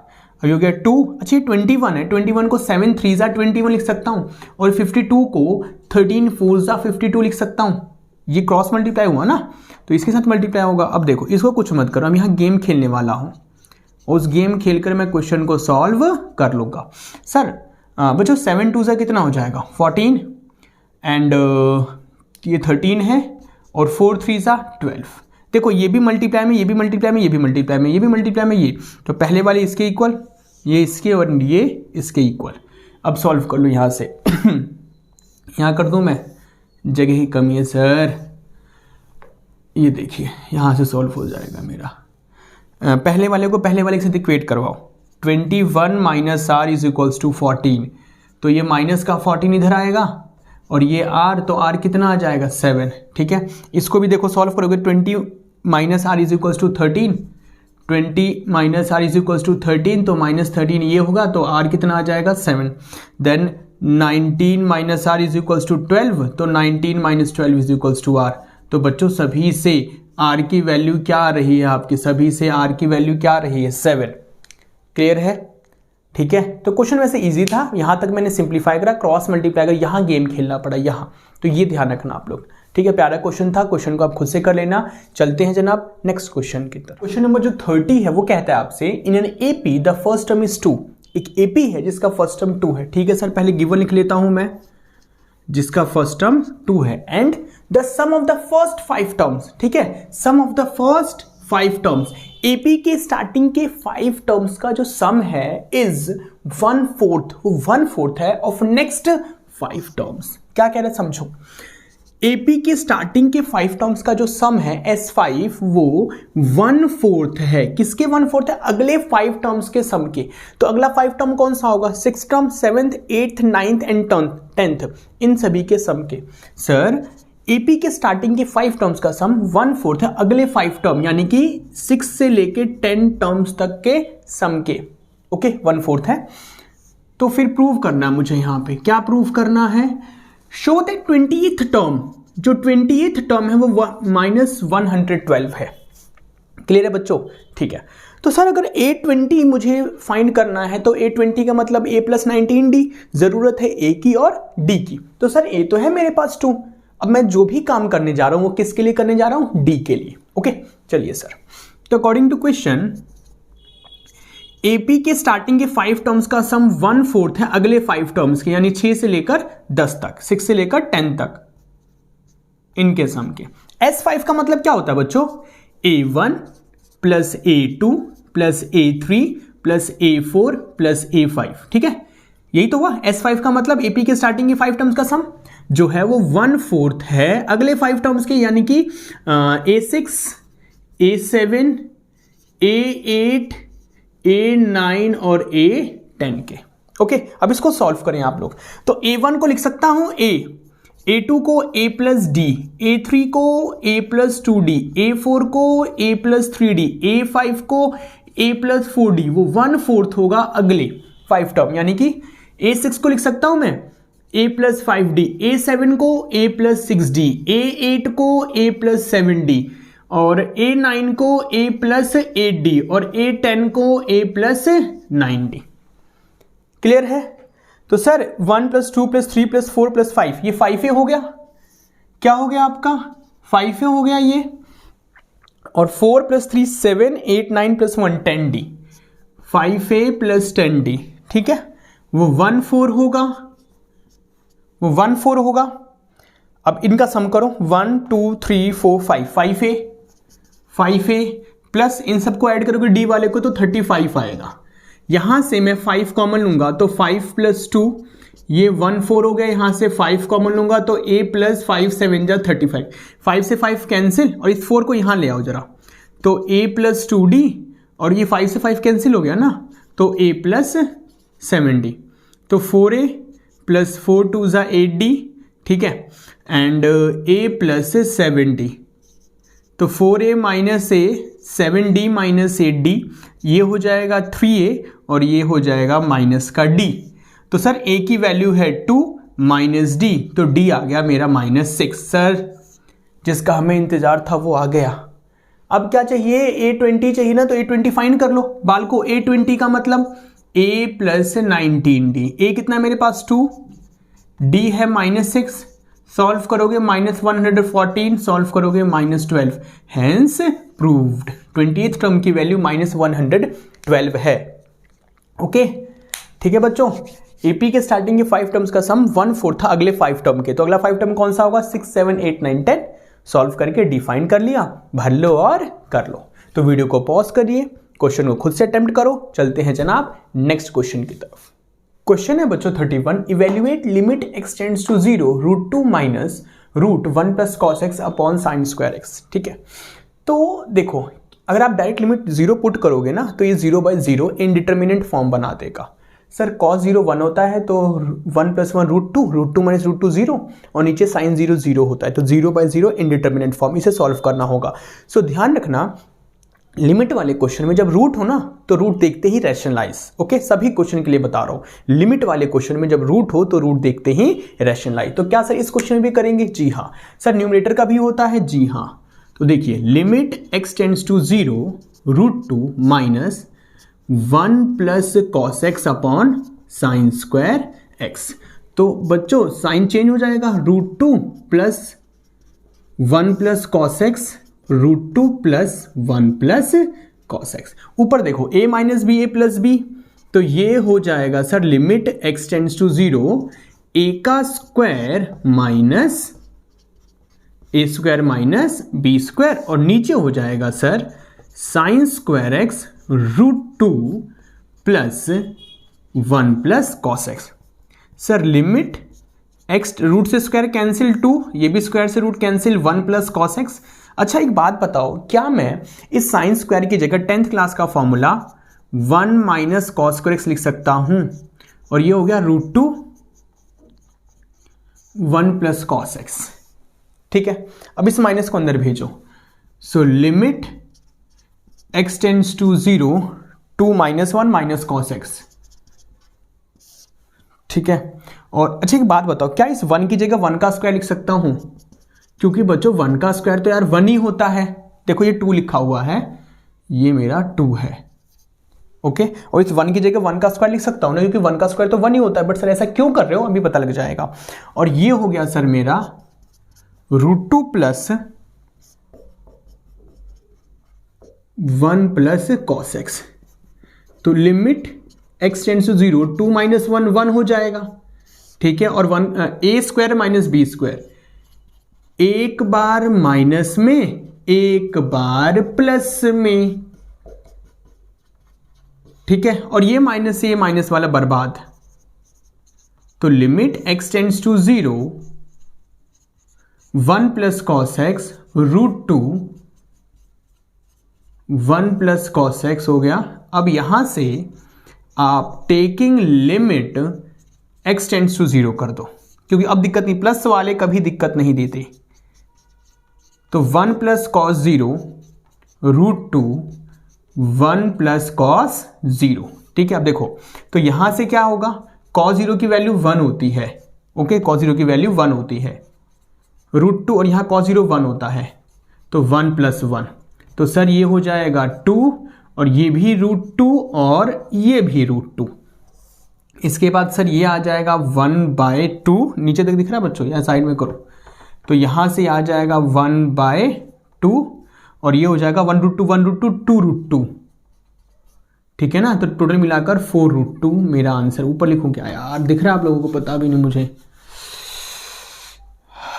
अब हो गया 2। अच्छा 21 है, 21 को 7 3 ज़ा 21 लिख सकता हूँ और 52 को 13 4 ज़ा 52 लिख सकता हूँ। ये क्रॉस मल्टीप्लाई हुआ ना, तो इसके साथ मल्टीप्लाई होगा। अब देखो इसको कुछ मत करो, हम यहाँ गेम खेलने वाला हूँ, उस गेम खेलकर मैं क्वेश्चन को सॉल्व कर लूँगा। सर बच्चों 7 2 ज़ा कितना हो जाएगा 14 एंड ये 13 है और 4 3 ज़ा 12। देखो ये भी मल्टीप्लाई में, ये भी मल्टीप्लाई में, ये भी मल्टीप्लाई में, ये भी मल्टीप्लाई में, ये तो पहले वाले इसके इक्वल, ये इसके और ये इसके इक्वल। अब सॉल्व कर लूँ यहाँ से यहाँ कर दूँ मैं, जगह ही कमी है सर, ये देखिए यहाँ से सॉल्व हो जाएगा मेरा। पहले वाले को पहले वाले के साथ इक्वेट करवाओ, 21 minus R is equals to 14, तो ये माइनस का 14 इधर आएगा और ये r, तो r कितना आ जाएगा 7, ठीक है। इसको भी देखो सॉल्व करोगे, 20 minus R is equals to 13, 20 minus R is equals to 13, तो माइनस 13 ये होगा, तो r कितना आ जाएगा 7। Then 19 minus R is equals to 12, तो 19 minus 12 is equals to r। तो बच्चों सभी से r की वैल्यू क्या आ रही है आपकी, सभी से r की वैल्यू क्या आ रही है 7। क्लियर है? ठीक है, तो क्वेश्चन वैसे इजी था, यहां तक मैंने सिंप्लीफाई करा, क्रॉस मल्टीप्लाई कर, यहां गेम खेलना पड़ा यहाँ, तो ये ध्यान रखना आप लोग, ठीक है। प्यारा क्वेश्चन था, क्वेश्चन को आप खुद से कर लेना। चलते हैं जनाब नेक्स्ट क्वेश्चन की तरफ। क्वेश्चन नंबर जो 30 है वो कहता है आपसे, in an AP the first term is 2। एक एपी है जिसका फर्स्ट टर्म 2 है, ठीक है सर। पहले गिवन लिख लेता हूं मैं, जिसका फर्स्ट टर्म 2 है, and the sum of the first 5 terms, ठीक है, sum of the first 5 terms, AP के स्टार्टिंग के 5 टर्म्स का जो सम है इज 1/4, वो 1/4 है ऑफ नेक्स्ट 5 टर्म्स। क्या कह रहे हैं समझो, एपी के स्टार्टिंग के 5 टर्म्स का जो सम है S5 वो 1/4 है, किसके 1/4 है, अगले 5 टर्म्स के सम के। तो अगला 5 टर्म कौन सा होगा, 6th term, 7th 8th 9th and 10th, इन सभी के सम के। सर एपी के स्टार्टिंग के 5 टर्म्स का सम 1/4 है अगले 5 टर्म, यानी कि 6 से लेके 10 टर्म्स तक के सम के, ओके 1/4 है। तो फिर प्रूव करना है मुझे, यहां पे क्या प्रूव करना है, शो दैट 20th टर्म, जो 20th टर्म है वो -112 है। क्लियर है बच्चों? ठीक है, तो सर अगर A20 मुझे फाइंड करना है तो A20 का मतलब A + 19D, जरूरत है A की और D की। तो सर A तो है मेरे पास 2, अब मैं जो भी काम करने जा रहा हूं वो किसके लिए करने जा रहा हूं, D के लिए, ओके। चलिए सर, तो अकॉर्डिंग टू क्वेश्चन एपी के स्टार्टिंग के 5 टर्म्स का सम 1/4 है अगले 5 टर्म्स के, यानी 6 से लेकर 10 तक, 6 से लेकर 10 तक, इनके सम के। S5 का मतलब क्या होता है बच्चों, A1 plus A2 plus A3 plus A4 plus A5, ठीक है, यही तो हुआ। S5 का मतलब AP के स्टार्टिंग के 5 टर्म्स का सम जो है वो 1/4 है अगले 5 टर्म्स के, यानी कि A6 A7 A8 A9 और A10 के। ओके, अब इसको सॉल्व करें आप लोग। तो A1 को लिख सकता हूं A, A2 को A प्लस डी, A3 को A प्लस 2D, A4 को A प्लस 3D, A5 को A प्लस 4D, वो 1/4 होगा अगले 5 टर्म, यानी कि A6 को लिख सकता हूं मैं A प्लस 5D, A7 को A प्लस 6D, A8 को A प्लस 7D और A9 को A प्लस 8D और A10 को A प्लस 9D। क्लियर है? तो sir 1 plus 2 plus 3 plus 4 plus 5, ये 5A हो गया। क्या हो गया आपका? 5A हो गया ये। और 4 plus 3 7, 8 9 plus 1 10D, 5A plus 10D, ठीक है, वो 1/4 होगा, वो 1/4 होगा। अब इनका सम करो, 1 2 3 4 5, 5A प्लस इन सबको ऐड करोगे D वाले को तो 35 आएगा। यहां से मैं 5 कॉमन लूंगा तो 5 प्लस 2, ये 1/4 हो गया। यहां से 5 कॉमन लूंगा तो A प्लस 5 7 जा 35, 5 से 5 कैंसिल और इस 4 को यहां ले आओ जरा, तो A प्लस 2D और ये 5 से 5 कैंसिल हो गया ना, तो A प्लस 7D, तो 4A प्लस 4 2 जा 8D, ठीक है, एंड A प्लस 7D, तो 4A minus A 7D minus 8D, ये हो जाएगा 3A और ये हो जाएगा माइनस का D। तो सर A की वैल्यू है 2 माइनस D, तो D आ गया मेरा -6। सर जिसका हमें इंतजार था वो आ गया। अब क्या चाहिए? A20 चाहिए ना, तो A20 फाइंड कर लो बाल को। A20 का मतलब A प्लस 19D, A कितना है मेरे पास 2, D है -6, सॉल्व करोगे -114, सॉल्व करोगे -12, हेंस प्रूव्ड 20th टर्म की वैल्यू -112 है। ओके, ठीक है बच्चों, एपी के स्टार्टिंग के 5 टर्म्स का सम 1/4 था अगले 5 टर्म के। तो अगला 5 टर्म कौन सा होगा? 6 7 8 9 10। सॉल्व करके डिफाइन कर लिया, भर लो और कर लो। तो वीडियो को पॉज करिए, क्वेश्चन को खुद से अटेम्प्ट करो। चलते हैं जनाब नेक्स्ट क्वेश्चन की तरफ। क्वेश्चन है बच्चों 31, evaluate limit x tends to 0 √2 minus √1 plus cos x upon sine square x. ठीक है, तो देखो अगर आप डायरेक्ट लिमिट 0 पुट करोगे ना तो ये 0/0 इनडिटर्मिनेंट फॉर्म बना देगा। सर cos 0 1 होता है तो 1 + 1 √2 माइनस √2 0 और नीचे sin 0 0 होता है, तो 0/0 इनडिटर्मिनेंट फॉर्म, इसे सॉल्व करना होगा। सो ध्यान रखना लिमिट वाले क्वेश्चन में जब रूट हो ना तो रूट देखते ही रैशनलाइज। ओके, सभी क्वेश्चन के लिए बता रहा हूं, लिमिट वाले क्वेश्चन में जब रूट हो तो रूट देखते ही रैशनलाइज। तो क्या सर इस क्वेश्चन में भी करेंगे? जी हाँ। सर न्यूमरेटर का भी होता है? जी हाँ। तो देखिए limit x tends to 0 √2 minus 1 plus cos x upon sine square x. तो बच्चों साइन चेंज हो जाएगा, √2 plus 1 plus cos x, √2 plus 1 plus cos x. ऊपर देखो a minus B a plus B, तो ये हो जाएगा sir limit x tends to 0 a का square minus a square minus B square, और नीचे हो जाएगा sir sign square x √2 plus 1 plus cos x. Sir limit x root से स्क्वायर कैंसिल 2, ये भी स्क्वायर से root cancel 1 plus cos x. अच्छा एक बात बताओ, क्या मैं इस साइन स्क्वायर की जगह 10th क्लास का formula 1 minus cos square x लिख सकता हूं, और ये हो गया √2 1 प्लस कॉस एक्स। ठीक है, अब इस माइनस को अंदर भेजो। So limit x tends to 0 2 minus 1 minus cos x. ठीक है, और अच्छा एक बात बताओ, क्या इस 1 की जगह 1 का स्क्वायर लिख सकता हूं? क्योंकि बच्चों 1 का स्क्वायर तो यार 1 ही होता है। देखो ये 2 लिखा हुआ है, ये मेरा 2 है। ओके, और इस 1 की जगह 1 का स्क्वायर लिख सकता हूं ना, क्योंकि 1 का स्क्वायर तो 1 ही होता है। बट सर ऐसा क्यों कर रहे हो अभी पता लग जाएगा। और ये हो गया सर मेरा √2 प्लस 1 प्लस कॉस एक्स। तो limit x tends to 0 2 minus 1 1 हो जाएगा। ठीक है, और 1 a square minus B square, एक बार माइनस में एक बार प्लस में, ठीक है, और ये माइनस से ये माइनस वाला बर्बाद। तो limit x tends to 0, 1 plus cos x √2, 1 plus cos x हो गया। अब यहां से आप taking limit x tends to 0 कर दो, क्योंकि अब दिक्कत नहीं, प्लस वाले कभी दिक्कत नहीं देते। तो 1 प्लस कॉस 0 √2, 1 प्लस कॉस 0, ठीक है। अब देखो, तो यहां से क्या होगा, कॉस 0 की वैल्यू 1 होती है, ओके, कॉस 0 की वैल्यू 1 होती है, √2, और यहां कॉस 0 1 होता है, तो 1 प्लस 1, तो सर ये हो जाएगा 2, और ये भी √2 और ये भी √2। इसके बाद सर ये आ जाएगा 1/2, नीचे तक दिख रहा है बच्चों, या साइड में करो, तो यहां से आ जाएगा 1/2, और ये हो जाएगा 1√2, 1√2, 2√2, ठीक है ना। तो टोटल मिलाकर 4√2 मेरा आंसर। ऊपर लिखूं क्या यार, दिख रहा है आप लोगों को, पता भी नहीं मुझे,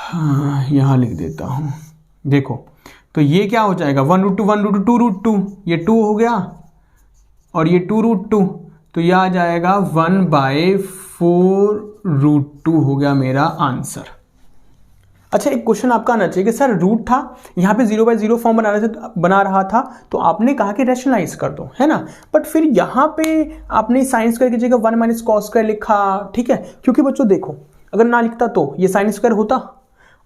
हाँ यहां लिख देता हूं। देखो, तो ये क्या हो जाएगा, 1√2, 1√2, 2√2, ये 2 हो गया, और ये 2√2, तो यह आ जाएगा 1/4√2 हो गया मेरा आंसर। अच्छा, एक क्वेश्चन आपका आना चाहिए कि सर रूट था, यहाँ पे 0/0 फॉर्म बना रहा था, तो आपने कहा कि रैशनलाइज कर दो, है ना, बट फिर यहाँ पे आपने साइन स्क्वायर की जगह 1 माइनस कॉस स्क्वायर लिखा, ठीक है, क्योंकि बच्चों देखो, अगर ना लिखता तो ये साइन स्क्वायर होता,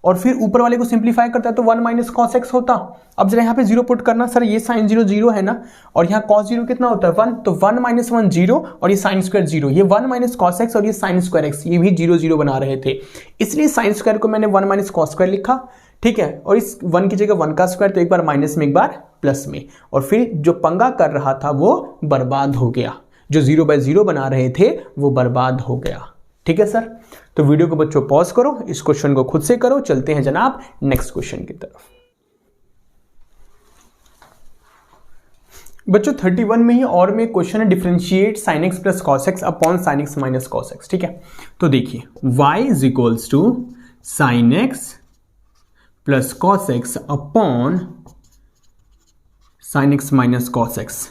और फिर ऊपर वाले को सिंप्लीफाई करता है तो 1 माइनस कॉस एक्स होता। अब जरा यहाँ पे 0 पुट करना, सर ये साइन 0 0 है ना, और यहाँ कॉस 0 कितना होता है 1, तो 1 माइनस 1 0, और ये साइन स्क्वायर 0, ये 1 माइनस कॉस एक्स और ये साइन स्क्वायर एक्स, ये भी 0 0 बना रहे थे, इसलिए साइन स्क्वायर को मैंने 1 माइनस कॉस स्क्वायर लिखा, ठीक है, और इस 1 की जगह 1 का स्क्वायर, तो एक बार माइनस में एक बार प्लस में, और फिर जो पंगा कर रहा था वो बर्बाद हो गया, जो 0/0 बना रहे थे वो बर्बाद हो गया, ठीक है सर। तो वीडियो को बच्चों पॉज करो, इस क्वेश्चन को खुद से करो, चलते हैं जनाब नेक्स्ट क्वेश्चन की तरफ। बच्चों 31 में ही और में क्वेश्चन है, differentiate sin x plus cos x upon sin x minus cos x, ठीक है। तो देखिए y is equals to sin x plus cos x upon sin x minus cos x,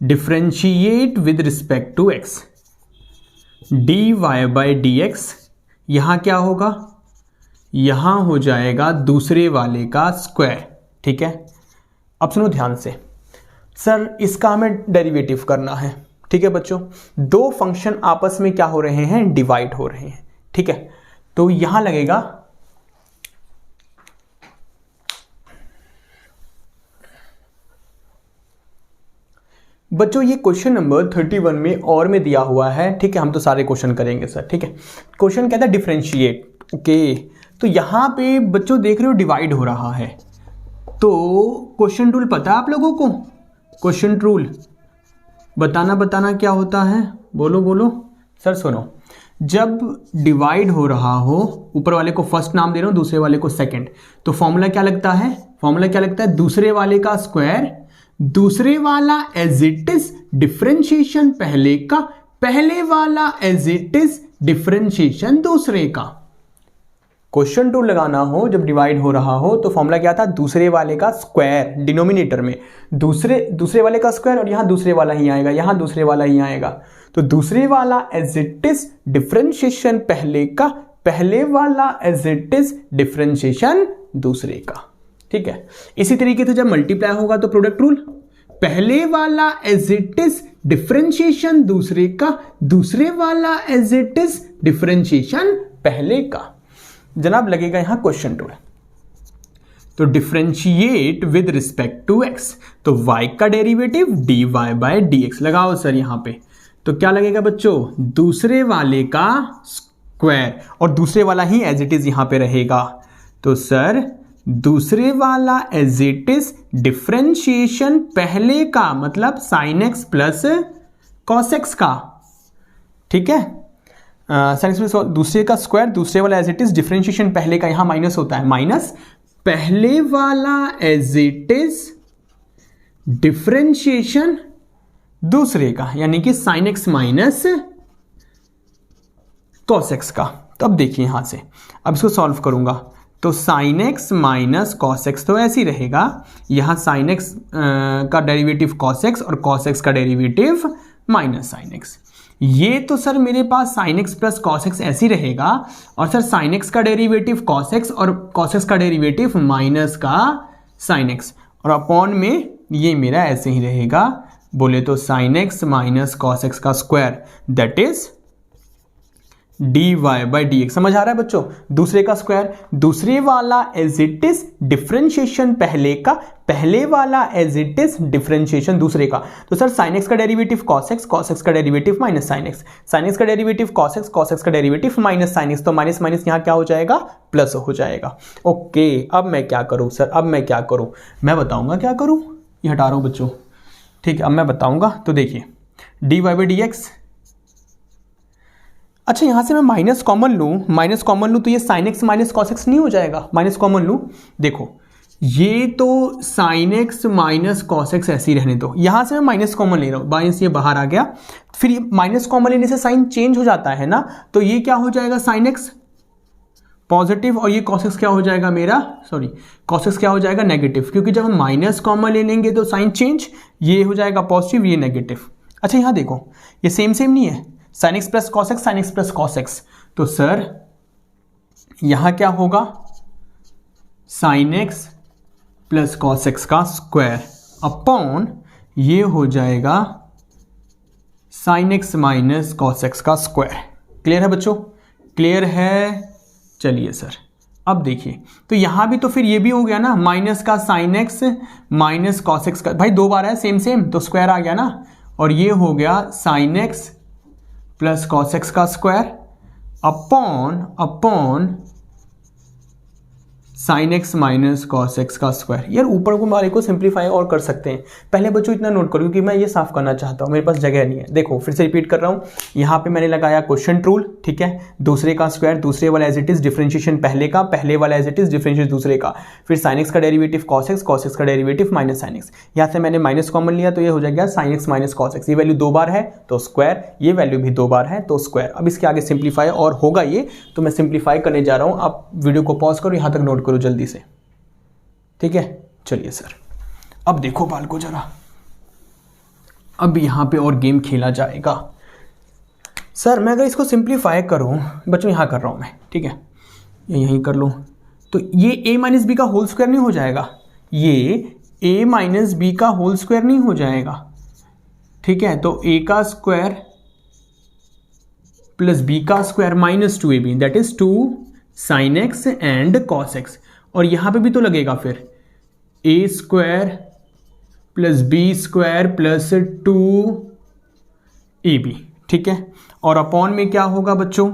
differentiate with respect to x, dy/dx, यहां क्या होगा, यहां हो जाएगा दूसरे वाले का स्क्वायर, ठीक है। अब सुनो ध्यान से, सर इसका हमें डेरिवेटिव करना है, ठीक है बच्चों, दो फंक्शन आपस में क्या हो रहे हैं, डिवाइड हो रहे हैं, ठीक है। तो यहां लगेगा बच्चों, ये क्वेश्चन नंबर 31 में और में दिया हुआ है, ठीक है, हम तो सारे क्वेश्चन करेंगे सर, ठीक है। क्वेश्चन कहता है डिफरेंशिएट, ओके, तो यहां पे बच्चों देख रहे हो डिवाइड हो रहा है, तो क्वेश्चन रूल पता है आप लोगों को, क्वेश्चन रूल बताना क्या होता है, बोलो बोलो सर। सुनो, जब डिवाइड हो रहा हो, ऊपर वाले को फर्स्ट नाम दे रहा हूं, दूसरे वाले को सेकंड, तो फॉर्मूला क्या लगता है, दूसरे वाले का स्क्वायर, दूसरे वाला एज इट इज डिफरेंशिएशन पहले का, पहले वाला एज इट इज डिफरेंशिएशन दूसरे का। क्वेश्चन टू लगाना हो जब डिवाइड हो रहा हो, तो फॉर्मूला क्या था, दूसरे वाले का स्क्वायर, डिनोमिनेटर में दूसरे वाले का स्क्वायर, और यहां दूसरे वाला ही आएगा, यहां दूसरे वाला ही आएगा, तो दूसरे वाला एज इट इज डिफरेंशिएशन पहले का, पहले वाला एज इट इज डिफरेंशिएशन दूसरे का, ठीक है। इसी तरीके से जब मल्टीप्लाई होगा तो प्रोडक्ट रूल, पहले वाला एज इट इज डिफरेंशिएशन दूसरे का, दूसरे वाला एज इट इज डिफरेंशिएशन पहले का, जनाब लगेगा यहां क्वेश्चन टू। तो differentiate with respect to x, तो y का डेरिवेटिव dy/dx लगाओ सर यहां पे, तो क्या लगेगा बच्चों, दूसरे वाले का स्क्वायर, और दूसरे वाला ही एज इट इज यहां पे रहेगा, तो सर दूसरे वाला एज इट इज डिफरेंशिएशन पहले का, मतलब sin x plus cos x का, ठीक है, sin x दूसरे का स्क्वायर, दूसरे वाला एज इट इज डिफरेंशिएशन पहले का, यहां माइनस होता है, माइनस पहले वाला एज इट इज डिफरेंशिएशन दूसरे का, यानी कि sin x minus cos x का। तो अब देखिए यहां से, अब इसको सॉल्व करूंगा, तो sine x minus cos x तो ऐसे ही रहेगा, यहाँ साइन एक्स का डेरिवेटिव कॉस एक्स और कॉस एक्स का डेरिवेटिव माइनस साइन एक्स। ये तो सर मेरे पास sine x plus cos x ऐसे ही रहेगा, और सर साइन एक्स का डेरिवेटिव कॉस एक्स और कॉस एक्स का डेरिवेटिव माइनस का साइन एक्स, और अपॉन में ये मेरा ऐसे ही रहेगा, बोले तो sine x minus cos x का square, that is D Y by D X. समझ आ रहा है बच्चों? दूसरे का स्क्वायर, दूसरे वाला एज इट इज डिफरेंशिएशन पहले का, पहले वाला एज इट इज डिफरेंशिएशन दूसरे का। तो सर साइन एक्स का derivative cos x, cos x का derivative minus sine x, sine x का derivative cos x, cos x का डेरिवेटिव माइनस साइन एक्स, तो माइनस माइनस यहाँ क्या हो जाएगा, प्लस हो जाएगा। ओके, अब मैं क्या करूँ सर, अब मैं क्या करूँ, मैं बताऊंगा क्या करूँ, ये हटा रहा हूँ बच्चों, ठीक है, अब मैं बताऊंगा। तो देखिए D Y by D X, अच्छा यहां से मैं माइनस कॉमन लूं तो ये sine x minus cos x नहीं हो जाएगा, माइनस कॉमन लूं, देखो ये तो sine x minus cos x ऐसे ही रहने दो, यहां से मैं माइनस कॉमन ले रहा हूं, माइनस ये बाहर आ गया, फिर ये माइनस कॉमन लेने से साइन चेंज हो जाता है ना, तो ये क्या हो जाएगा, साइन एक्स पॉजिटिव, और ये कॉस एक्स क्या हो जाएगा मेरा, सॉरी कॉस एक्स क्या हो जाएगा, नेगेटिव, क्योंकि जब हम माइनस कॉमन ले लेंगे तो साइन चेंज, ये हो जाएगा पॉजिटिव, ये नेगेटिव। अच्छा यहाँ देखो ये सेम नहीं है, sine x plus cos x, sine x plus cos x, तो सर यहां क्या होगा, sine x plus cos x का स्क्वायर अपॉन ये हो जाएगा sine x minus cos x का स्क्वायर। क्लियर है बच्चों, क्लियर है? चलिए सर अब देखिए, तो यहां भी तो फिर ये भी हो गया ना, माइनस का sine x minus cos x का, भाई दो बार है सेम तो स्क्वायर आ गया ना, और ये हो गया sine x plus cos x का square upon sine x minus cos x का स्क्वायर। यार ऊपर को वाले को सिंप्लीफाई और कर सकते हैं, पहले बच्चों इतना नोट करो क्योंकि मैं ये साफ करना चाहता हूँ, मेरे पास जगह नहीं है। देखो फिर से रिपीट कर रहा हूँ, यहाँ पे मैंने लगाया क्वोशिएंट रूल, ठीक है, दूसरे का स्क्वायर, दूसरे वाला एज इट इज डिफरेंशिएशन पहले का, पहले वाला एज इट इज डिफरेंशिएशन दूसरे का, फिर साइन एक्स का derivative cos x, cos x का डेरिवेटिव माइनस साइन एक्स, यहाँ से मैंने माइनस कॉमन लिया तो ये हो जाएगा sine x minus cos x, ये वैल्यू दो बार है तो स्क्वायर, ये वैल्यू भी दो बार है तो स्क्वायर। अब इसके आगे सिंप्लीफाई और होगा ये, तो मैं सिंप्लीफाई करने जा रहा हूँ, आप वीडियो को पॉज करो, यहाँ तक नोट करो जल्दी से, ठीक है। चलिए सर अब देखो बाल को जरा, अब यहां पे और गेम खेला जाएगा। सर मैं अगर इसको सिंप्लीफाई करूं, बच्चों यहां कर रहा हूं मैं, ठीक है, यहीं कर लूं, तो ये a माइनस बी का होल स्क्वायर नहीं हो जाएगा, ये a माइनस बी का होल स्क्वायर नहीं हो जाएगा, ठीक है, तो a का स्क्वायर प्लस b का square minus 2ab, that is 2 sine x and cos x, और यहां पे भी तो लगेगा फिर a square plus B square plus 2ab, ठीक है, और अपॉन में क्या होगा बच्चों,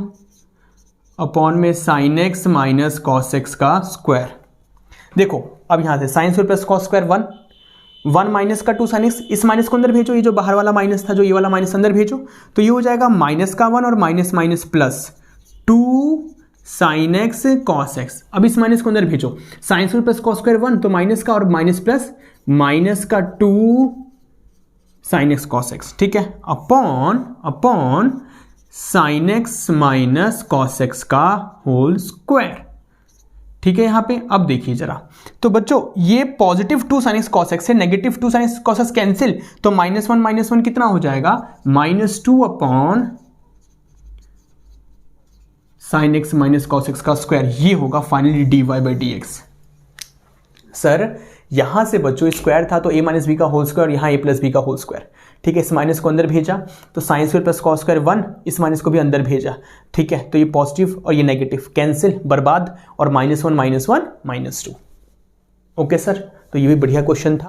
अपॉन में sine x minus cos x का स्क्वायर। देखो अब यहां से sine square plus cos square 1 minus का 2 साइन एक्स, इस माइनस को अंदर भेजो, ये जो बाहर वाला माइनस था जो ये वाला माइनस अंदर भेजो, तो ये हो जाएगा माइनस का 1 और minus minus plus 2 sine x cos x. अब इस माइनस को अंदर भेजो, sine square plus cos square 1, तो माइनस का और माइनस प्लस माइनस का 2 साइन एक्स कॉस एक्स, ठीक है, upon sine x minus cos x का होल स्क्वायर, ठीक है यहां पे। अब देखिए जरा, तो बच्चों ये positive 2 sine x cos x है, negative 2 sine x cos x cancel, तो -1 कितना हो जाएगा, -2 upon sine x minus cos x का स्क्वायर, ये होगा finally d Y by D x. Sir यहां से बच्चों स्क्वायर था तो a माइनस बी का होल स्क्वायर, यहां a प्लस बी का होल स्क्वायर, ठीक है, इस माइनस को अंदर भेजा तो sine square plus cos square 1, इस माइनस को भी अंदर भेजा, ठीक है, तो ये पॉजिटिव और ये नेगेटिव कैंसिल, बर्बाद, और -1 -1 -2। ओके सर, तो ये भी बढ़िया क्वेश्चन था।